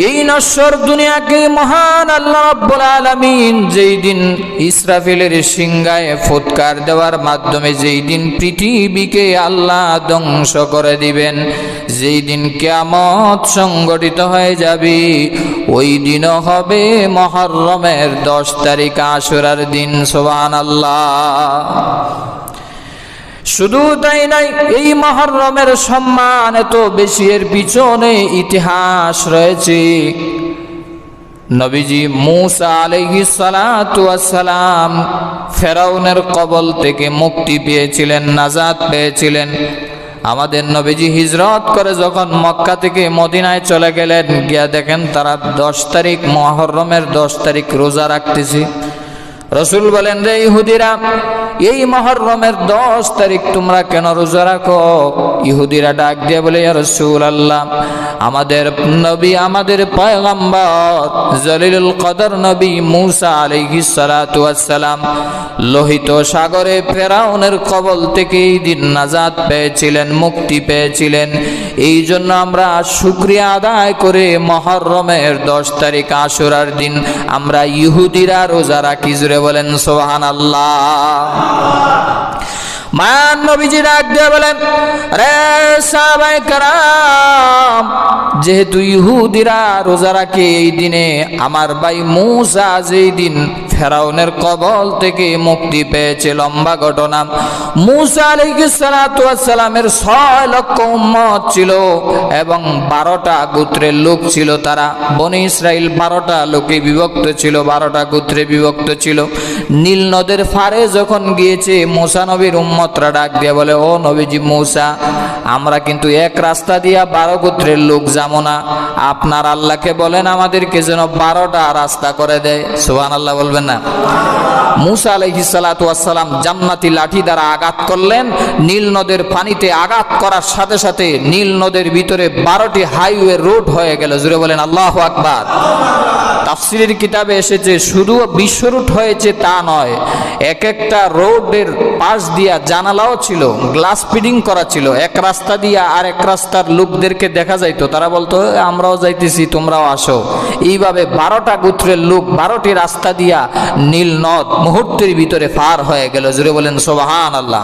এই নশ্বর দুনিয়াকে মহান আল্লাহ রাব্বুল আলামিন যেই দিন ইসরাফিলের সিংহায় ফুৎকার দেওয়ার মাধ্যমে যেই দিন পৃথিবীকে আল্লাহ ধ্বংস করে দিবেন, যেই দিন কিয়ামত সংগঠিত হয়ে যাবে, ওই দিনও হবে মুহররমের 10 তারিখ আশুরার দিন। সুবহানাল্লাহ। শুধু তাই নাই, এই মুহররমের সম্মান এত বেশি, এর পিছনে ইতিহাস রয়েছে। নবীজি মূসা আলাইহিস সালাতু ওয়াস সালাম ফেরাউনের কবল থেকে মুক্তি পেয়েছিলেন, নাজাত পেয়েছিলেন। আমাদের নবীজি হিজরত করে যখন মক্কা থেকে মদিনায় চলে গেলেন, গিয়া দেখেন তারা 10 তারিখ মুহররমের 10 তারিখ রোজা রাখতেছে। রসুল বলেন, রে ইহুদিরা, এই মুহররমের 10 তারিখ তোমরা কেন রোজা রাখো? ইহুদিরা ডাক দিয়ে বলে, ইয়া রাসূলুল্লাহ, আমাদের নবী, আমাদের পয়গম্বর জলিলুল কদর নবী মূসা আলাইহিস সালাতু ওয়াস সালাম লোহিত সাগরে ফেরাউনের কবল থেকে এই দিন নাজাত পেয়েছিলেন, মুক্তি পেয়েছিলেন। এই জন্য আমরা শুকরিয়া আদায় করে মুহররমের 10 তারিখ আশুরার দিন আমরা ইহুদিরা রোজা রাখি। জুড়ে বলেন সুবহানাল্লাহ। মান নবীজি ডাক দিয়ে বলেন, রে সাহাবায়ে কেরাম, যেহেতু ইহুদিরা রোজা রাখে এই দিনে, আমার ভাই মূসা যেই দিন ফেরাউনের কবল থেকে মুক্তি পেয়েছে, লম্বা ঘটনা। মূসা আলাইহিস সালাতু ওয়াস সালামের 6 লক্ষ উম্মত ছিল এবং 12টা গোত্রের লোক ছিল। তারা বনি ইসরাইল 12টা লোকে বিভক্ত ছিল, 12টা গোত্রে বিভক্ত ছিল। নীল নদের পারে যখন গিয়েছে, মূসা নবীর উম্মতরা ডাক দিয়ে বলে, ও নবীজি মূসা, আমরা কিন্তু এক রাস্তা দিয়া 12 গোত্রের লোক যাবো না, আপনার আল্লাহকে বলেন আমাদেরকে যেন 12টা রাস্তা করে দেয়। সুবহানাল্লাহ বলবেন না? মূসা আলাইহিস সালাতু ওয়াস সালাম জান্নাতি লাঠি দ্বারা আঘাত করলেন। নীল নদের পানিতে আঘাত করার সাথে সাথে নীল নদের ভিতরে 12টি হাইওয়ে রোড হয়ে গেল। জুড়ে বলেন আল্লাহু আকবার। তাফসীরের কিতাবে এসেছে, শুধু বিশ্ব রুট হয়েছে তা নয়, এক একটা রোডের পাশ দিয়া জানালাও ছিল, গ্লাস ফিডিং করা ছিল। এক রাস্তা দিয়া আর এক রাস্তার লোকদেরকে দেখা যাইতো, তারা বলতো আমরাও যাইতেছি, তোমরাও আসো। এইভাবে 12টা গোত্রের লোক 12টি রাস্তা দিয়া নীল নদ মুহূর্তের ভিতরে পার হয়ে গেল। জুড়ে বলেন সুবহানাল্লাহ।